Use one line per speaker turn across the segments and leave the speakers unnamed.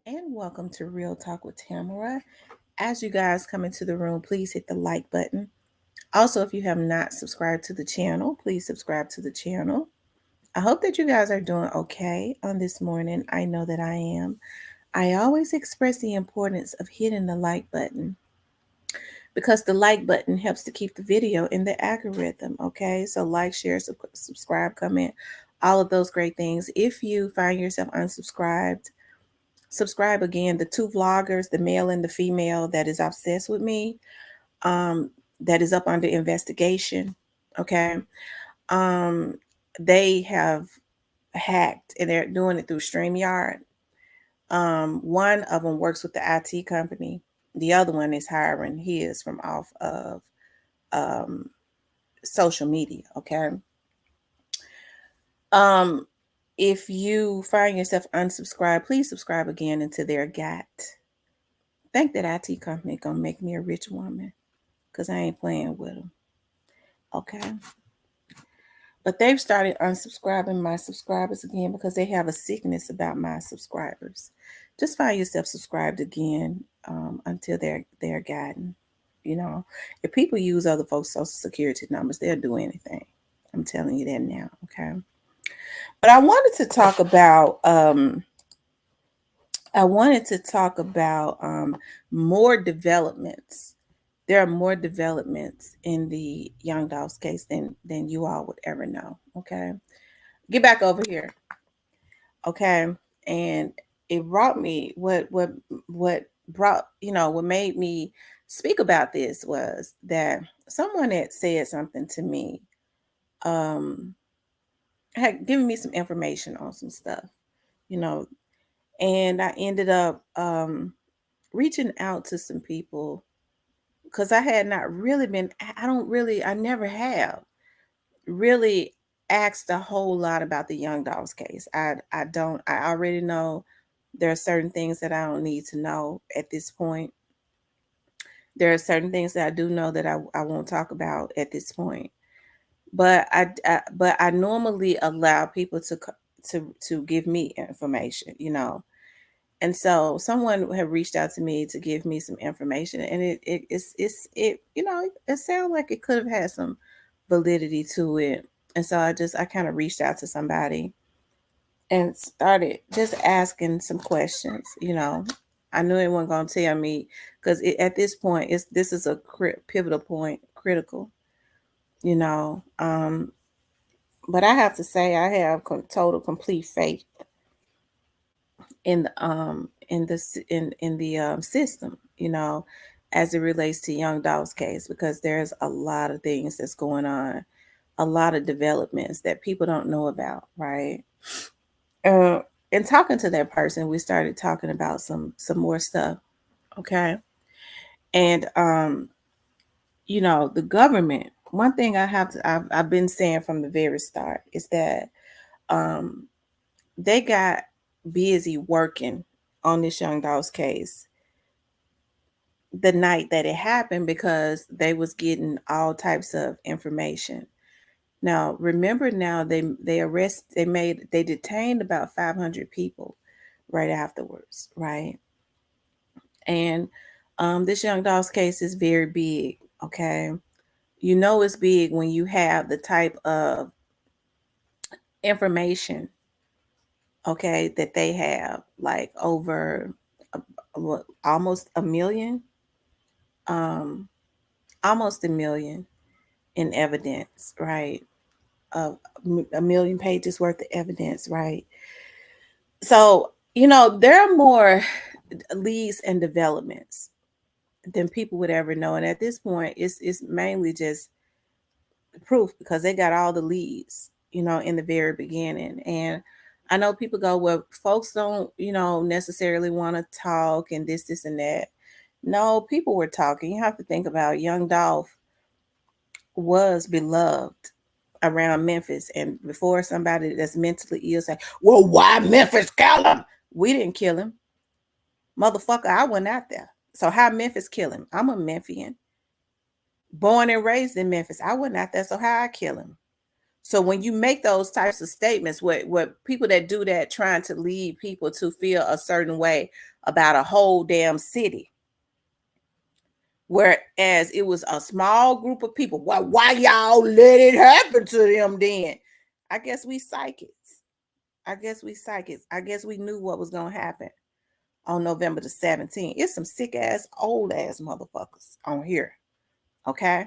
And welcome to Real Talk with Tamara. As you guys come into the room, please hit the like button. Also, if you have not subscribed to the channel, please subscribe to the channel. I hope that you guys are doing okay on this morning. I know that I am. I always express the importance of hitting the like button because the like button helps to keep the video in the algorithm. Okay, so like, share, subscribe, comment, all of those great things. If you find yourself unsubscribed, subscribe again. The two vloggers, the male and the female, that is obsessed with me, um, that is up under investigation. Okay, um, they have hacked and they're doing it through StreamYard. One of them works with the IT company. The other one is hiring his from off of um, social media. Okay. Um, if you find yourself unsubscribed, please subscribe again into their GAT. Think that IT company gonna make me a rich woman, cause I ain't playing with them. Okay. But they've started unsubscribing my subscribers again because they have a sickness about my subscribers. Just find yourself subscribed again until they're gotten. You know, if people use other folks' social security numbers, they'll do anything. I'm telling you that now. Okay. But I wanted to talk about more developments. There are more developments in the Young Dolph's case than you all would ever know. Okay, get back over here. Okay, and it brought me what brought what made me speak about this was that someone had said something to me, um, had given me some information on some stuff, you know, and I ended up reaching out to some people because I had not really been, I never have really asked a whole lot about the Young Dogs case. I don't, I already know there are certain things that I don't need to know at this point. There are certain things that I do know that I won't talk about at this point. But I normally allow people to give me information, and so someone had reached out to me to give me some information, and it sounded like it could have had some validity to it. And so I kind of reached out to somebody and started just asking some questions. I knew it wasn't going to tell me because at this point, this is a pivotal point, critical. You know, but I have to say I have total complete faith in the system, as it relates to Young Dog's case, because there's a lot of things that's going on, a lot of developments that people don't know about, right? Uh, and talking to that person, we started talking about some more stuff, okay? And the government. One thing I've been saying from the very start is that um, they got busy working on this Young Dog's case the night that it happened because they was getting all types of information. Now, remember now they detained about 500 people right afterwards, right? And this Young Dog's case is very big, okay? You know it's big when you have the type of information, okay, that they have, like over almost a million, um, almost a million in evidence, right? A million pages worth of evidence, right? So, there are more leads and developments than people would ever know. And at this point, it's mainly just proof because they got all the leads, in the very beginning. And I know people go, well, folks don't, necessarily want to talk and this and that. No, people were talking. You have to think about young Dolph was beloved around Memphis. And before somebody that's mentally ill say, well, why Memphis kill him? We didn't kill him. Motherfucker, I went out there. So how Memphis kill him? I'm a Memphian. Born and raised in Memphis. I went out there, so how I kill him? So when you make those types of statements, what people that do that trying to lead people to feel a certain way about a whole damn city, whereas it was a small group of people. Why y'all let it happen to them then? I guess we psychics. I guess we psychics. I guess we knew what was gonna happen on November the 17th. It's some sick ass, old ass motherfuckers on here. Okay.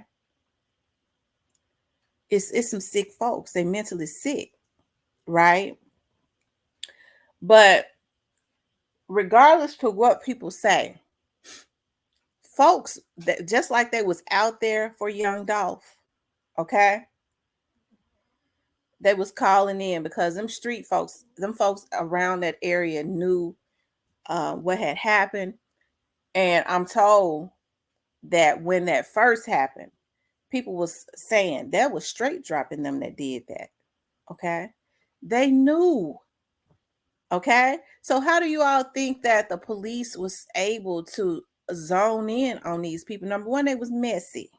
It's some sick folks. They mentally sick, right? But regardless to what people say, folks that just like they was out there for young Dolph, okay? They was calling in because them street folks, them folks around that area knew what had happened. And I'm told that when that first happened, people was saying that was straight dropping them that did that. Okay. They knew. Okay. So how do you all think that the police was able to zone in on these people? Number one, they was messy.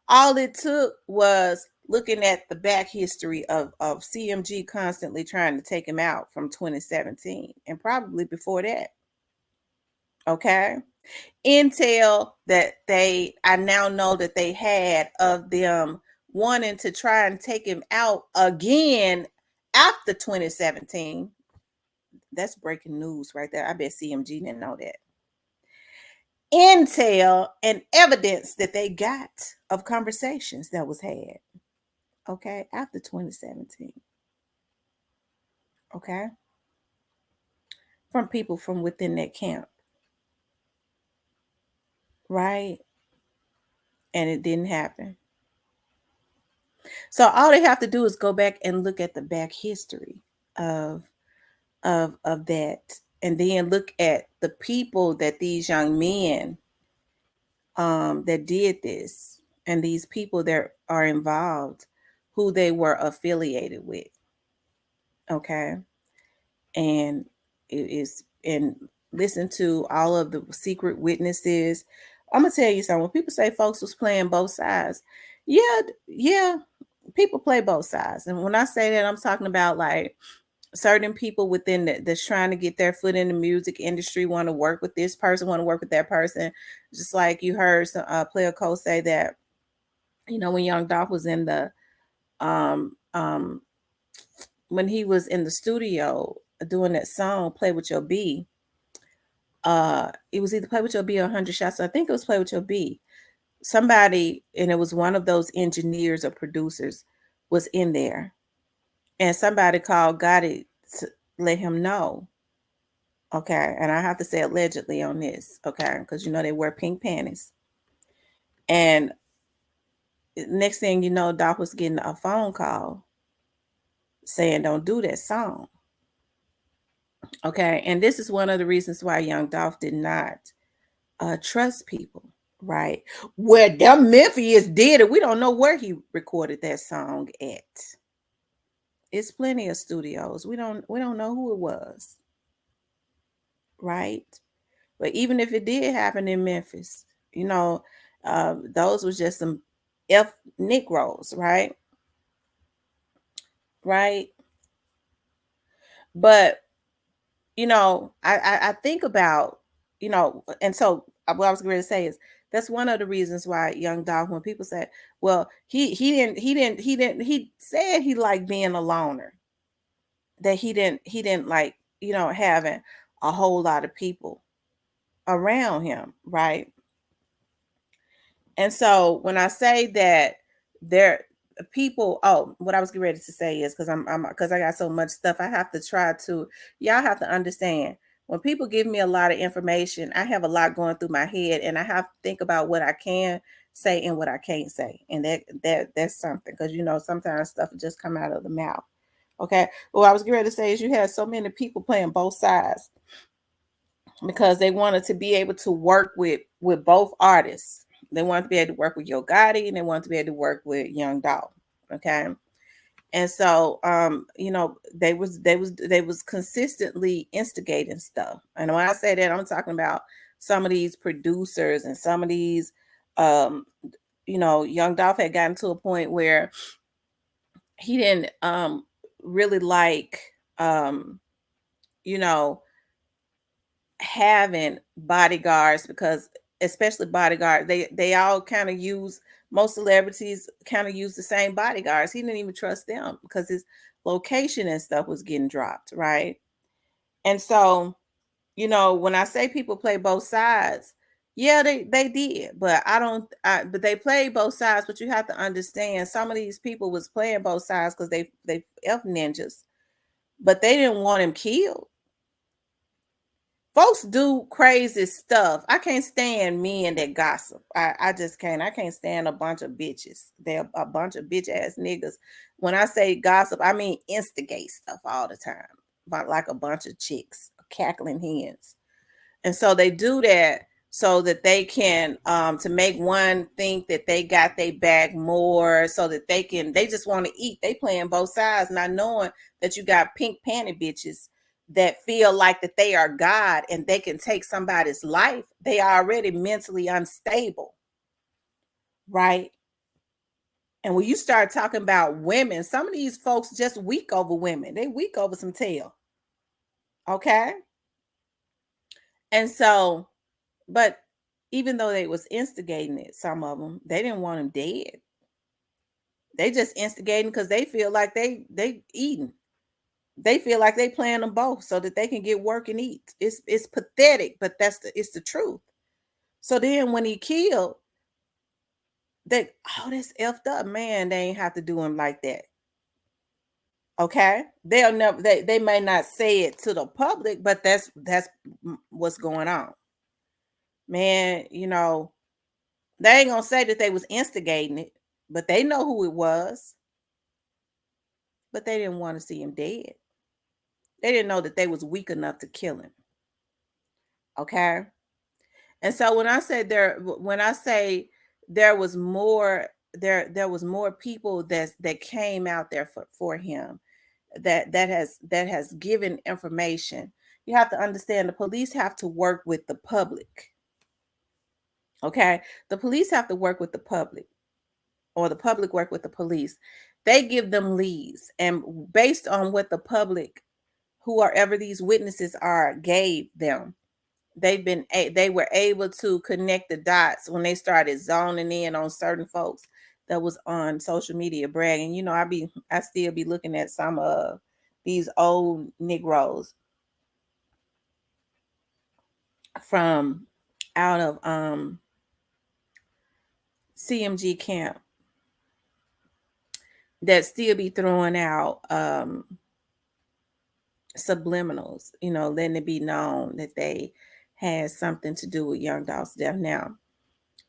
All it took was looking at the back history of CMG constantly trying to take him out from 2017 and probably before that. Okay. Intel that I now know that they had of them wanting to try and take him out again after 2017. That's breaking news right there. I bet CMG didn't know that. Intel and evidence that they got of conversations that was had. Okay, after 2017. Okay, from people from within that camp. Right? And it didn't happen. So all they have to do is go back and look at the back history of that, and then look at the people that these young men that did this, and these people that are involved, who they were affiliated with. Okay, and it is, and listen to all of the secret witnesses. I'm gonna tell you something. When people say folks was playing both sides, yeah, people play both sides. And when I say that, I'm talking about like certain people within that's trying to get their foot in the music industry, want to work with this person, want to work with that person. Just like you heard some player coach say that, when Young Dolph was in the um when he was in the studio doing that song Play With Your B, it was either Play With Your B or 100 Shots. I think it was Play With Your B. Somebody, and it was one of those engineers or producers, was in there, and somebody called Gotti to let him know. Okay, and I have to say allegedly on this, okay, because they wear pink panties. And next thing you know, Doc was getting a phone call saying, "Don't do that song." Okay, and this is one of the reasons why young Dolph did not trust people, right? Where them Memphis did it, we don't know where he recorded that song at. It's plenty of studios. We don't know who it was, right? But even if it did happen in Memphis, those was just some F Negroes, right? Right. But I think about, and so what I was going to say is that's one of the reasons why young Dolph, when people say, well, he said he liked being a loner, that he didn't like, having a whole lot of people around him, right? And so when I say that there people, what I was getting ready to say is because I got so much stuff, I have to try to, y'all have to understand, when people give me a lot of information, I have a lot going through my head, and I have to think about what I can say and what I can't say. And that's something, because sometimes stuff just come out of the mouth. Okay. What I was getting ready to say is you had so many people playing both sides because they wanted to be able to work with both artists. They wanted to be able to work with Yo Gotti, and they wanted to be able to work with Young Dolph. Okay. And so they was consistently instigating stuff. And when I say that, I'm talking about some of these producers and some of these Young Dolph had gotten to a point where he didn't really like you know having bodyguards, because especially bodyguard, they all kind of use, most celebrities kind of use the same bodyguards. He didn't even trust them because his location and stuff was getting dropped, right? And so, when I say people play both sides, yeah, they did, but but they played both sides. But you have to understand, some of these people was playing both sides because they F ninjas, but they didn't want him killed. Folks do crazy stuff. I can't stand men that gossip. I just can't. I can't stand a bunch of bitches. They're a bunch of bitch ass niggas. When I say gossip, I mean instigate stuff all the time, but like a bunch of chicks, cackling hens. And so they do that so that they can to make one think that they got their back more, so that they just want to eat. They playing both sides, not knowing that you got pink panty bitches that feel like that they are God and they can take somebody's life. They are already mentally unstable, right? And when you start talking about women, some of these folks just weak over women. They weak over some tail. Okay. And so, but even though they was instigating it, some of them, they didn't want him dead. They just instigating because they feel like they eating. They feel like they playing them both so that they can get work and eat. It's pathetic, but it's the truth. So then when he killed, that's effed up, man. They ain't have to do him like that. Okay, they'll never. They may not say it to the public, but that's what's going on, man. They ain't gonna say that they was instigating it, but they know who it was. But they didn't want to see him dead. They didn't know that they was weak enough to kill him. Okay. And so when I say there was more, there was more people that came out there for him, that has given information. You have to understand, the police have to work with the public. Okay. The police have to work with the public, or the public work with the police. They give them leads, and based on what the public, whoever these witnesses are, gave them, they were able to connect the dots when they started zoning in on certain folks that was on social media bragging. I still be looking at some of these old Negroes from out of CMG camp that still be throwing out subliminals, letting it be known that they had something to do with Young Dolph's death. Now,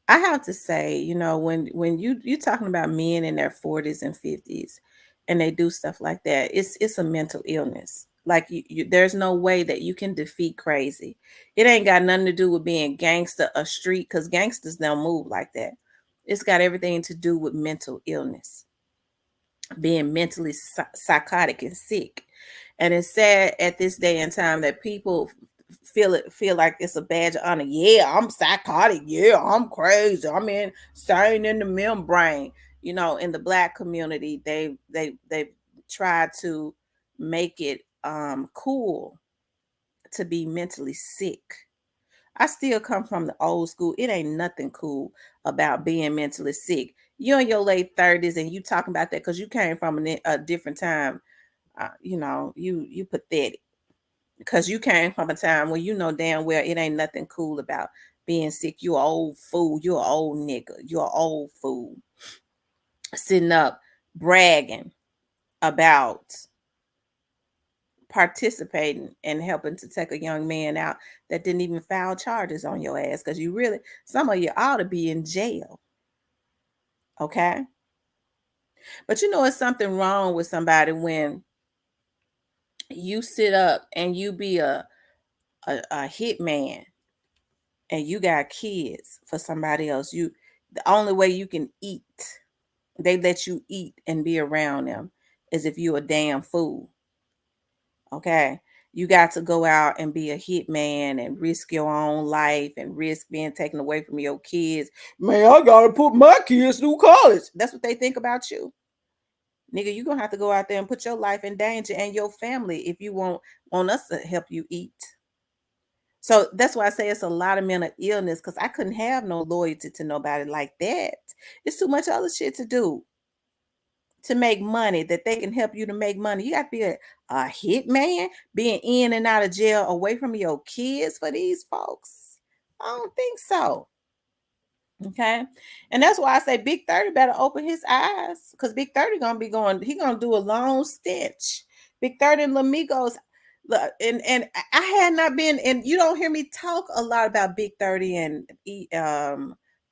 I have to say, when you're talking about men in their 40s and 50s and they do stuff like that, it's a mental illness. Like there's no way that you can defeat crazy. It ain't got nothing to do with being gangster or street, because gangsters don't move like that. It's got everything to do with mental illness, being mentally psychotic and sick. And it's sad at this day and time that people feel like it's a badge of honor. Yeah, I'm psychotic. Yeah, I'm crazy. I'm insane in the membrane. In the Black community, they try to make it cool to be mentally sick. I still come from the old school. It ain't nothing cool about being mentally sick. You're in your late 30s and you talking about that because you came from a different time. You pathetic, because you came from a time where you know damn well it ain't nothing cool about being sick. You're an old fool. You're an old nigga. You're an old fool sitting up bragging about participating and helping to take a young man out that didn't even file charges on your ass, because some of you ought to be in jail. Okay. But it's something wrong with somebody when you sit up and you be a hitman and you got kids for somebody else. The only way you can eat, they let you eat and be around them, is if you a damn fool. Okay. You got to go out and be a hitman and risk your own life and risk being taken away from your kids. Man, I gotta put my kids through college. That's what they think about you. Nigga, you're gonna have to go out there and put your life in danger and your family if you want us to help you eat. So that's why I say it's a lot of mental illness, because I couldn't have no loyalty to nobody like that. It's too much other shit to do to make money, that they can help you to make money. You got to be a hitman, being in and out of jail away from your kids for these folks. I don't think so. Okay. And that's why I say Big 30 better open his eyes, because Big 30 gonna be going, he gonna do a long stitch. Big 30 and Lamigos. And I had not been, and you don't hear me talk a lot about Big 30 and I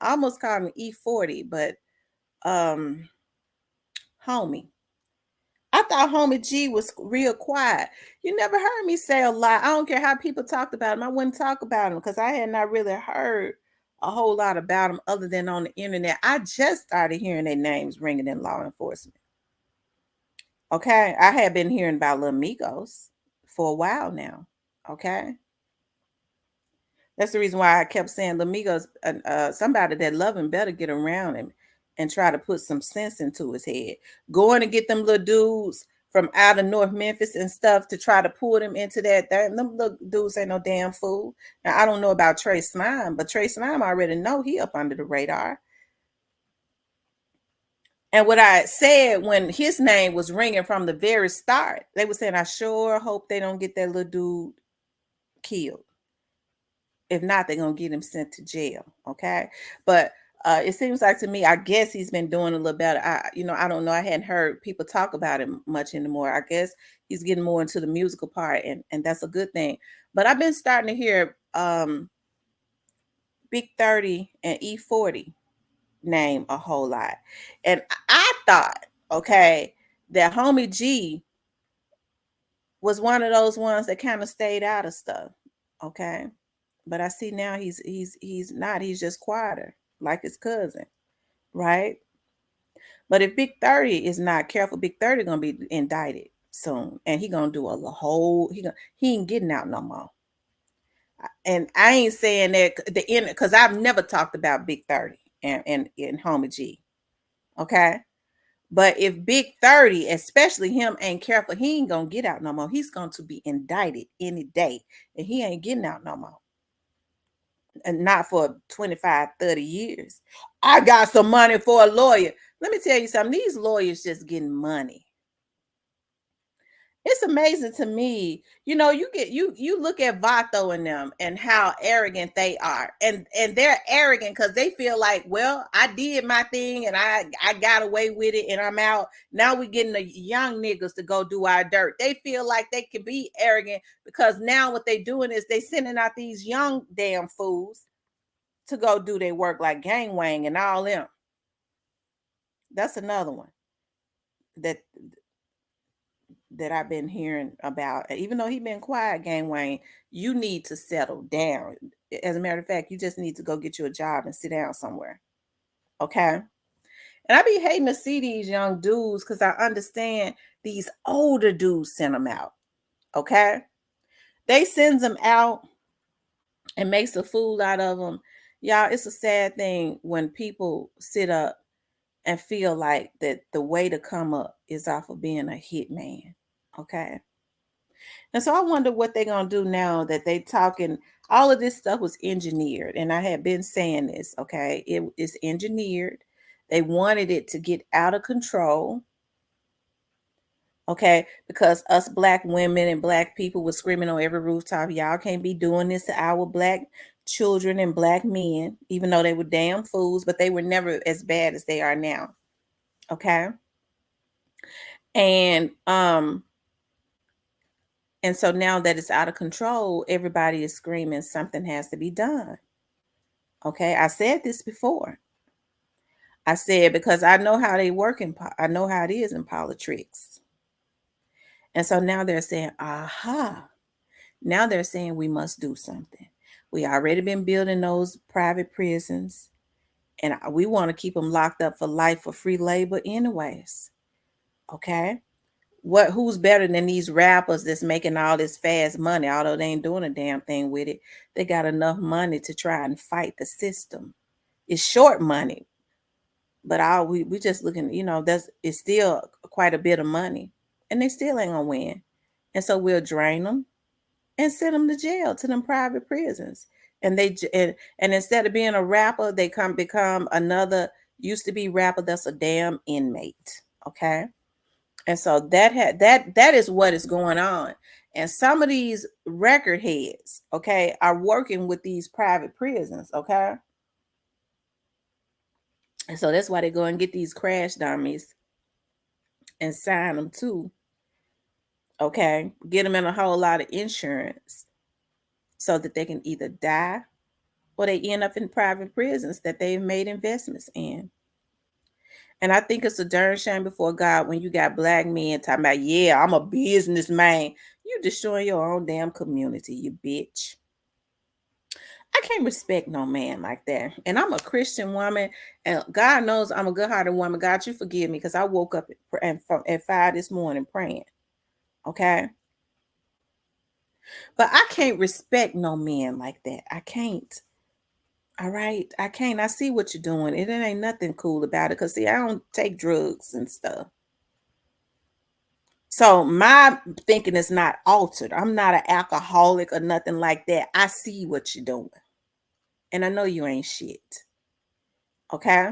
almost called him E40, but homie. I thought homie G was real quiet. You never heard me say a lot. I don't care how people talked about him. I wouldn't talk about him because I had not really heard a whole lot about him other than on the internet. I just started hearing their names ringing in law enforcement. Okay. I had been hearing about Lil Migos for a while now. Okay. That's the reason why I kept saying Lil Migos, somebody that love him better get around him and try to put some sense into his head. Going to get them little dudes from out of North Memphis and stuff to try to pull them into that. Them little dudes ain't no damn fool. Now, I don't know about Trey Slime, but Trey Slime, I already know he up under the radar. And what I said when his name was ringing from the very start, they were saying, I sure hope they don't get that little dude killed. If not, they're going to get him sent to jail. Okay. But it seems like to me, I guess he's been doing a little better. I don't know. I hadn't heard people talk about him much anymore. I guess he's getting more into the musical part, and that's a good thing. But I've been starting to hear Big 30 and E40 name a whole lot. And I thought, okay, that homie G was one of those ones that kind of stayed out of stuff. Okay. But I see now he's not. He's just quieter, like his cousin, right? But if Big 30 is not careful, Big 30 gonna be indicted soon, and he gonna do a whole. He ain't getting out no more. And I ain't saying that the end, because I've never talked about Big 30 and Homie G. Okay. But if Big 30, especially him, ain't careful, he ain't gonna get out no more. He's going to be indicted any day, and he ain't getting out no more. And not for 25, 30 years. I got some money for a lawyer. Let me tell you something. These lawyers just getting money. It's amazing to me. You look at Vato and them and how arrogant they are. And they're arrogant because they feel like, well, I did my thing and I got away with it and I'm out. Now we're getting the young niggas to go do our dirt. They feel like they can be arrogant because now what they doing is they sending out these young damn fools to go do their work, like Gang Wang and all them. That's another one that I've been hearing about. Even though he been quiet, Gang Wang, you need to settle down. As a matter of fact, you just need to go get you a job and sit down somewhere. Okay. And I be hating to see these young dudes because I understand these older dudes send them out. Okay. They sends them out and makes a fool out of them. Y'all, it's a sad thing when people sit up and feel like that the way to come up is off of being a hitman. Okay. And so I wonder what they're going to do now that they talking. All of this stuff was engineered. And I had been saying this. Okay. It is engineered. They wanted it to get out of control. Okay. Because us Black women and Black people were screaming on every rooftop, y'all can't be doing this to our Black children and Black men, even though they were damn fools, but they were never as bad as they are now. Okay. And so now that it's out of control, everybody is screaming something has to be done. Okay. I said this before. I said, because I know how they work I know how it is in politics. And so now they're saying, aha. Now they're saying we must do something. We already been building those private prisons, and we want to keep them locked up for life for free labor anyways. Okay. Who's better than these rappers that's making all this fast money, although they ain't doing a damn thing with it? They got enough money to try and fight the system. It's short money. But we just looking, it's still quite a bit of money, and they still ain't gonna win. And so we'll drain them and send them to jail, to them private prisons. And instead of being a rapper, they become another used to be rapper that's a damn inmate. Okay. And so that is what is going on. And some of these record heads, okay, are working with these private prisons, okay? And so that's why they go and get these crash dummies and sign them too, okay? Get them in a whole lot of insurance so that they can either die or they end up in private prisons that they've made investments in. And I think it's a darn shame before God when you got black men talking about, yeah, I'm a businessman. You destroying your own damn community, you bitch. I can't respect no man like that. And I'm a Christian woman, and God knows I'm a good-hearted woman. God, you forgive me because I woke up at 5 this morning praying. Okay. But I can't respect no men like that. I can't. All right. I can't. I see what you're doing. It ain't nothing cool about it. Because, see, I don't take drugs and stuff. So my thinking is not altered. I'm not an alcoholic or nothing like that. I see what you're doing. And I know you ain't shit. Okay.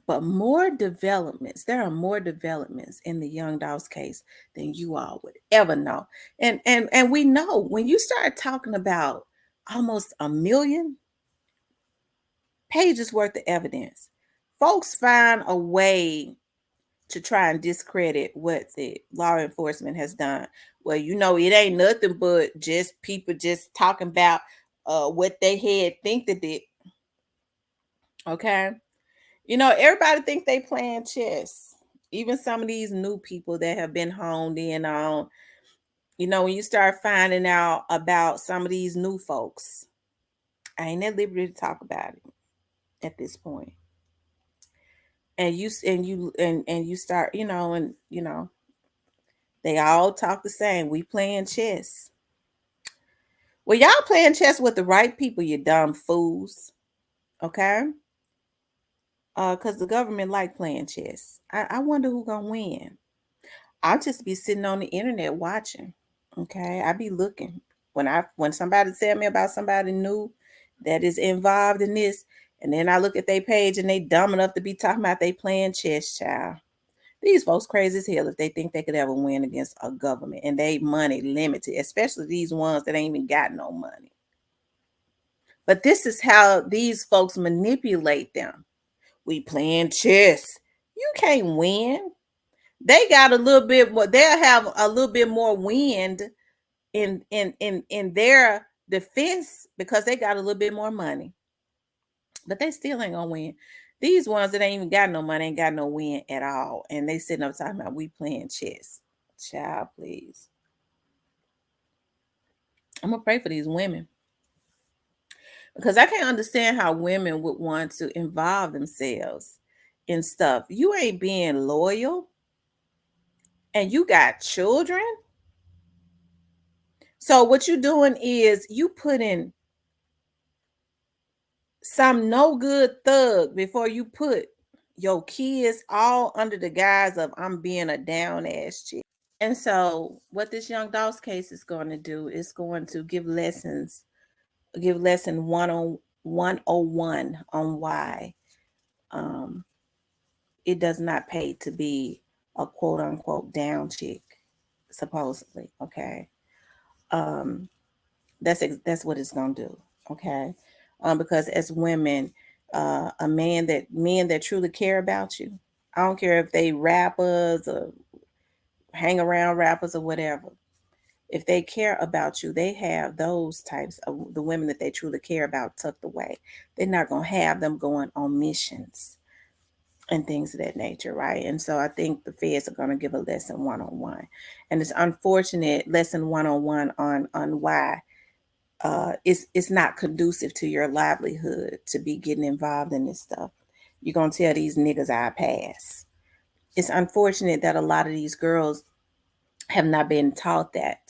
But there are more developments in the Young Dolph's case than you all would ever know. And we know when you start talking about almost a million pages worth of evidence, folks find a way to try and discredit what the law enforcement has done. Well, it ain't nothing but just people just talking about what they had think that did. Okay. Everybody think they playing chess. Even some of these new people that have been honed in on, when you start finding out about some of these new folks, I ain't at liberty to talk about it at this point. And you start, they all talk the same. We playing chess. Well, y'all playing chess with the right people, you dumb fools. Okay? Because the government like playing chess. I wonder who gonna win. I'll just be sitting on the internet watching. Okay. I be looking. When somebody tell me about somebody new that is involved in this, and then I look at their page and they dumb enough to be talking about they playing chess, child. These folks crazy as hell if they think they could ever win against a government and they money limited, especially these ones that ain't even got no money. But this is how these folks manipulate them. We playing chess. You can't win. They got a little bit more, they'll have a little bit more wind in their defense because they got a little bit more money. But they still ain't gonna win. These ones that ain't even got no money ain't got no win at all. And they sitting up talking about we playing chess. Child, please. I'm gonna pray for these women. Because I can't understand how women would want to involve themselves in stuff. You ain't being loyal and you got children. So what you doing is you putting some no good thug before you put your kids all under the guise of I'm being a down ass chick. And so what this Young Dolph's case is going to do is going to give lesson 101 on why it does not pay to be a quote unquote down chick, supposedly. Okay. That's what it's gonna do. Okay. Because as women, men that truly care about you, I don't care if they rappers or hang around rappers or whatever. If they care about you, they have those types of the women that they truly care about tucked away. They're not gonna have them going on missions and things of that nature, right? And so I think the feds are going to give a lesson 101, and it's unfortunate lesson 101 on why it's not conducive to your livelihood to be getting involved in this stuff. You're gonna tell these niggas I pass. It's unfortunate that a lot of these girls have not been taught that.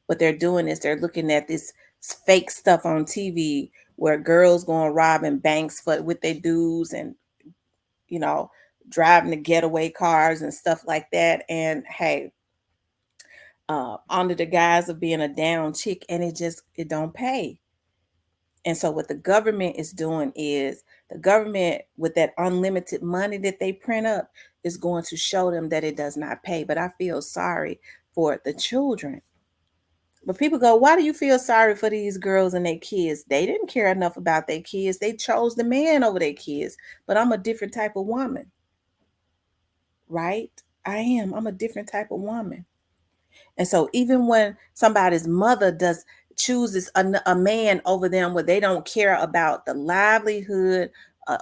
What they're doing is they're looking at this fake stuff on TV where girls going robbing banks with their dudes and you know, driving the getaway cars and stuff like that. And hey, under the guise of being a down chick, and it don't pay. And so what the government is doing is the government, with that unlimited money that they print up, is going to show them that it does not pay. But I feel sorry for the children. But people go, why do you feel sorry for these girls and their kids? They didn't care enough about their kids. They chose the man over their kids. But I'm a different type of woman, right? I am. I'm a different type of woman. And so even when somebody's mother chooses a man over them, where they don't care about the livelihood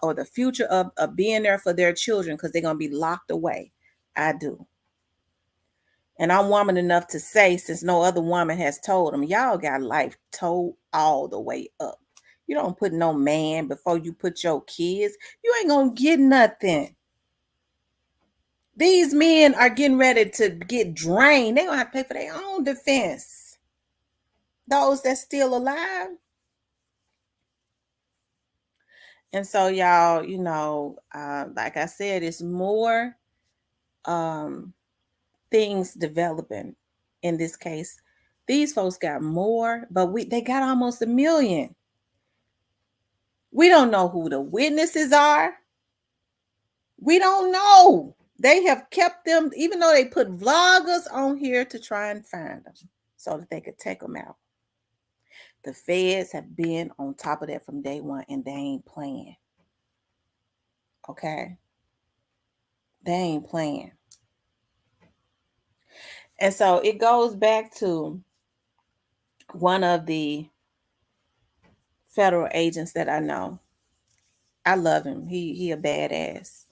or the future of being there for their children because they're going to be locked away, I do. And I'm woman enough to say, since no other woman has told them, y'all got life told all the way up. You don't put no man before you put your kids. You ain't going to get nothing. These men are getting ready to get drained. They're going to have to pay for their own defense. Those that's still alive. And so, y'all, like I said, it's more things developing in this case. These folks got more, but they got almost 1 million. We don't know who the witnesses are. We don't know. They have kept them, even though they put vloggers on here to try and find them so that they could take them out. The feds have been on top of that from day one, and they ain't playing. Okay? They ain't playing. And so it goes back to one of the federal agents that I know. I love him. He a badass.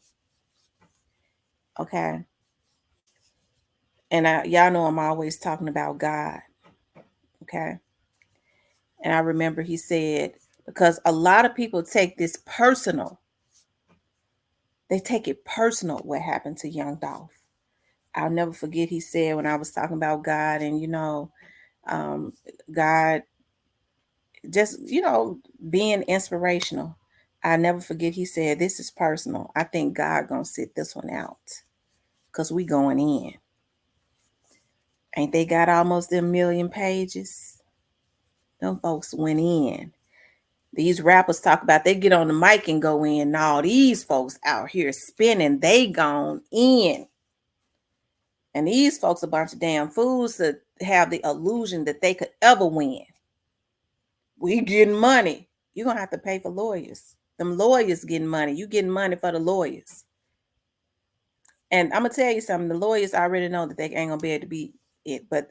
Okay? And y'all know I'm always talking about God. Okay? And I remember he said, because a lot of people take this personal. They take it personal what happened to young Dolph. I'll never forget he said, when I was talking about God and, God just, being inspirational. I'll never forget he said, this is personal. I think God gonna sit this one out because we going in. Ain't they got almost 1 million pages? Them folks went in. These rappers talk about they get on the mic and go in. Now these folks out here spinning, they gone in. And these folks a bunch of damn fools to have the illusion that they could ever win. We getting money. You're going to have to pay for lawyers. Them lawyers getting money. You getting money for the lawyers. And I'm going to tell you something. The lawyers already know that they ain't going to be able to beat it. But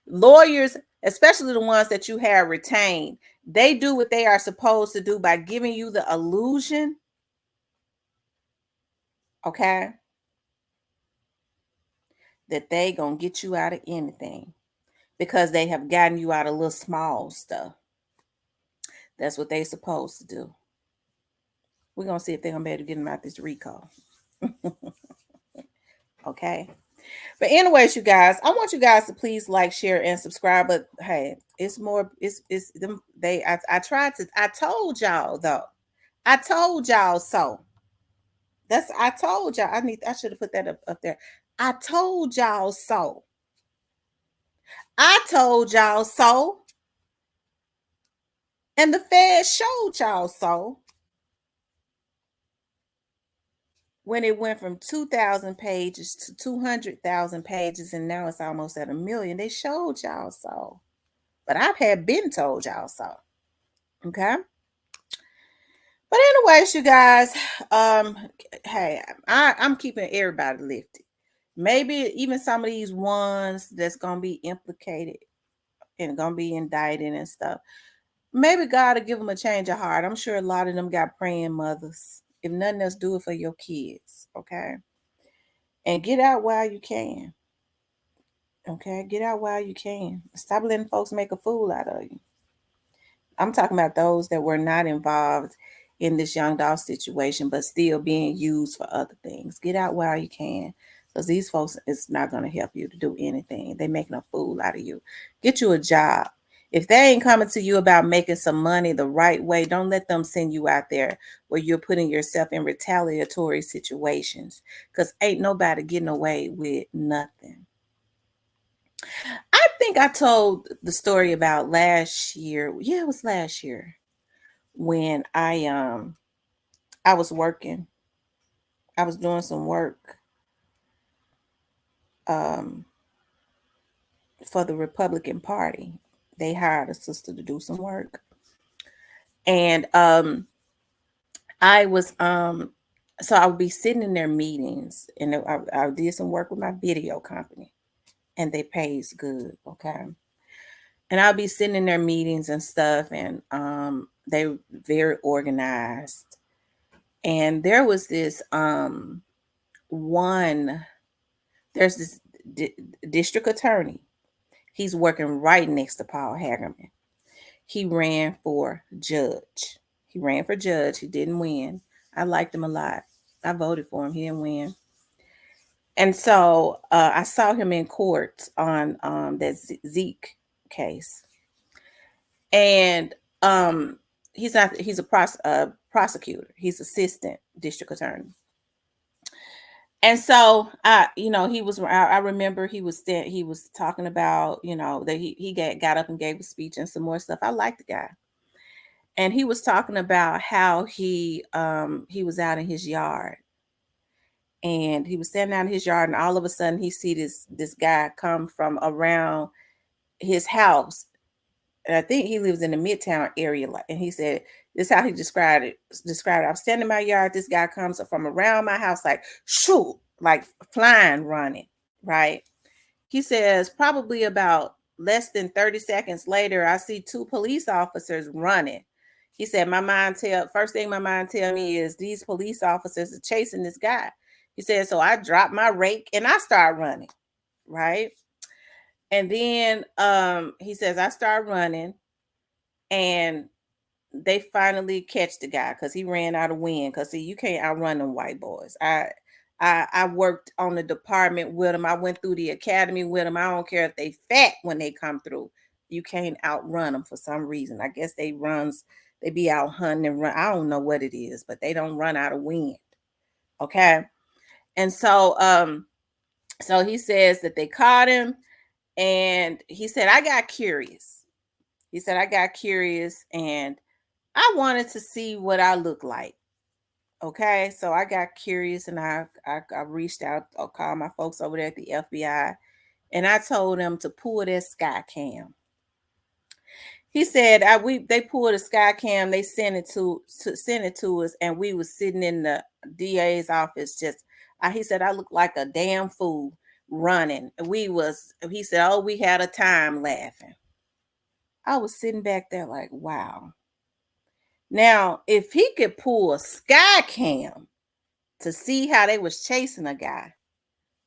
lawyers, especially the ones that you have retained, they do what they are supposed to do by giving you the illusion. Okay? That they going to get you out of anything. Because they have gotten you out of little small stuff. That's what they supposed to do. We're going to see if they're going to be able to get them out this RICO. Okay. But anyways, you guys, I want you guys to please like, share, and subscribe. But hey, it's more, it's them. I told y'all though. I told y'all so. I told y'all. I should have put that up there. I told y'all so. I told y'all so. And the Fed showed y'all so. When it went from 2,000 pages to 200,000 pages, and now it's almost at 1 million, they showed y'all so. But I've been told y'all so. Okay. But anyways, you guys, hey, I'm keeping everybody lifted. Maybe even some of these ones that's gonna be implicated and gonna be indicted and stuff. Maybe God will give them a change of heart. I'm sure a lot of them got praying mothers. If nothing else, do it for your kids, okay? And get out while you can. Okay, get out while you can. Stop letting folks make a fool out of you. I'm talking about those that were not involved in this young Dolph situation, but still being used for other things. Get out while you can. Because these folks, it's not going to help you to do anything. They're making a fool out of you. Get you a job. If they ain't coming to you about making some money the right way, don't let them send you out there where you're putting yourself in retaliatory situations, because ain't nobody getting away with nothing. I think I told the story about last year. Yeah, it was last year when I was working. I was doing some work um for the Republican Party. They hired a sister to do some work. And I was so I would be sitting in their meetings, and I did some work with my video company, and they pays good, okay? And I'll be sitting in their meetings and stuff, and they very organized. And there was this one there's this district attorney. He's working right next to Paul Hagerman. He ran for judge. He ran for judge. He didn't win. I liked him a lot. I voted for him. He didn't win. And so I saw him in court on that Zeke case. And he's a prosecutor. He's assistant district attorney. And so I remember he was talking about, that he got up and gave a speech and some more stuff. I like the guy. And he was talking about how he was out in his yard, and he was standing out in his yard, and all of a sudden he see this guy come from around his house. And I think he lives in the Midtown area. And he said, this is how he described it. I was standing in my yard. This guy comes from around my house, like, shoot, like flying, running, right? He says, probably about less than 30 seconds later, I see two police officers running. He said, first thing my mind tell me is these police officers are chasing this guy. He said, so I dropped my rake and I start running, right? And then he says, I start running, and they finally catch the guy because he ran out of wind. Because see, you can't outrun them white boys. I worked on the department with them. I went through the academy with them. I don't care if they fat when they come through. You can't outrun them for some reason. I guess they be out hunting and run. I don't know what it is, but they don't run out of wind. Okay. And so so he says that they caught him, and he said, I got curious. He said, I got curious, and I wanted to see what I look like. Okay, so I got curious, and I reached out, I called my folks over there at the FBI, and I told them to pull their sky cam. He said, they pulled a sky cam, they sent it to us, and we was sitting in the DA's office. He said, I looked like a damn fool running. He said, oh, we had a time laughing. I was sitting back there like, wow. Now, if he could pull a sky cam to see how they was chasing a guy,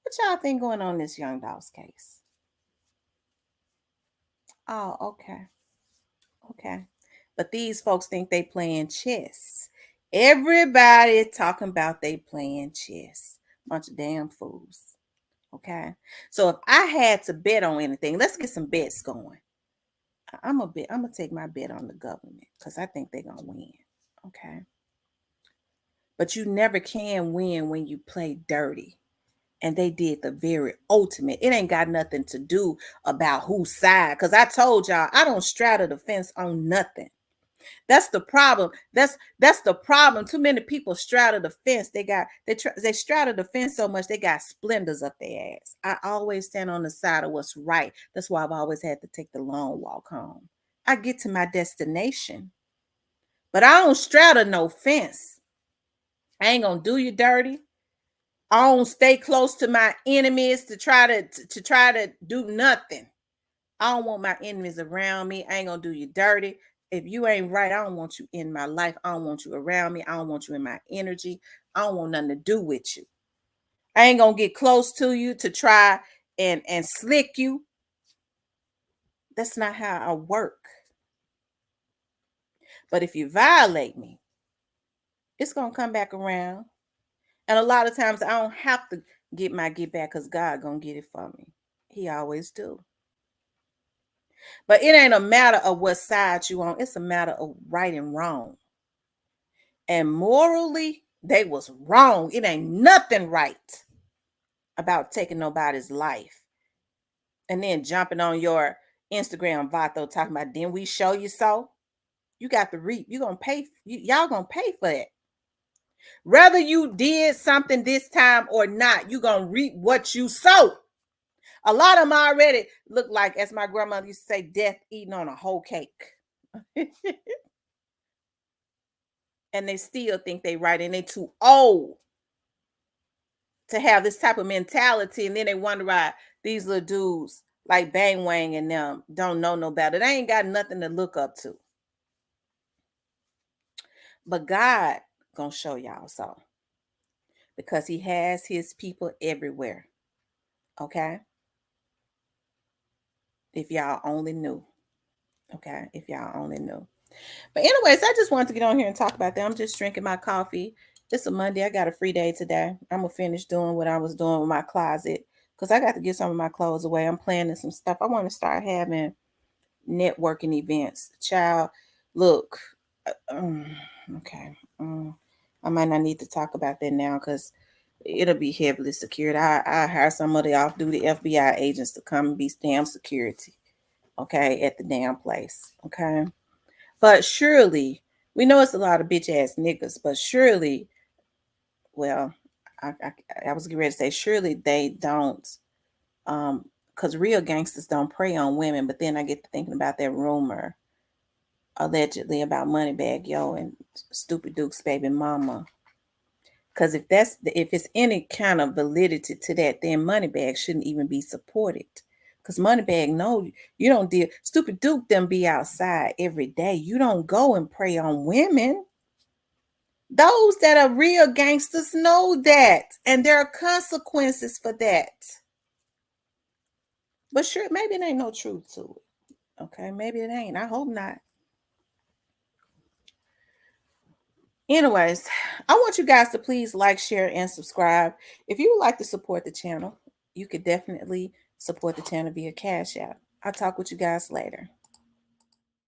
what y'all think going on in this Young Dolph's case? Oh, okay. Okay. But these folks think they playing chess. Everybody talking about they playing chess. Bunch of damn fools. Okay. So if I had to bet on anything, let's get some bets going. I'm gonna take my bet on the government because I think they're gonna win. Okay. But you never can win when you play dirty. And they did the very ultimate. It ain't got nothing to do about whose side. Because I told y'all, I don't straddle the fence on nothing. That's the problem. That's the problem. Too many people straddle the fence. They straddle the fence so much they got splinters up their ass. I always stand on the side of what's right. That's why I've always had to take the long walk home. I get to my destination, but I don't straddle no fence. I ain't gonna do you dirty. I don't stay close to my enemies to try to do nothing. I don't want my enemies around me. I ain't gonna do you dirty. If you ain't right, I don't want you in my life. I don't want you around me. I don't want you in my energy. I don't want nothing to do with you. I ain't gonna get close to you to try and slick you. That's not how I work. But if you violate me, it's gonna come back around. And a lot of times I don't have to get back because God gonna get it for me. He always do. But it ain't a matter of what side you on. It's a matter of right and wrong. And morally, they was wrong. It ain't nothing right about taking nobody's life. And then jumping on your Instagram vato talking about, didn't we show you so? You got to reap. You gonna pay. Y'all gonna pay for it. Whether you did something this time or not, you gonna reap what you sow. A lot of them already look like, as my grandmother used to say, death eating on a whole cake. And they still think they right, and they too old to have this type of mentality. And then they wonder why these little dudes like Bang Wang and them don't know no better. They ain't got nothing to look up to. But God gonna show y'all so, because he has his people everywhere. Okay? If y'all only knew. Okay? If y'all only knew. But anyways, I just wanted to get on here and talk about that. I'm just drinking my coffee. It's a Monday. I got a free day today. I'm gonna finish doing what I was doing with my closet because I got to get some of my clothes away. I'm planning some stuff. I want to start having networking events. Child, look, okay. I might not need to talk about that now because it'll be heavily secured. I hire some of the off-duty FBI agents to come and be damn security, okay, at the damn place, okay? But surely, we know it's a lot of bitch-ass niggas, but surely, well, I was getting ready to say, surely they don't, because real gangsters don't prey on women, but then I get to thinking about that rumor allegedly about Moneybag Yo and Stupid Duke's baby mama. Because if it's any kind of validity to that, then Moneybag shouldn't even be supported. Because Moneybag, no, you don't deal. Stupid Duke them be outside every day. You don't go and prey on women. Those that are real gangsters know that, and there are consequences for that. But sure, maybe it ain't no truth to it. Okay, maybe it ain't. I hope not. Anyways, I want you guys to please like, share, and subscribe. If you would like to support the channel, you could definitely support the channel via Cash App. I'll talk with you guys later.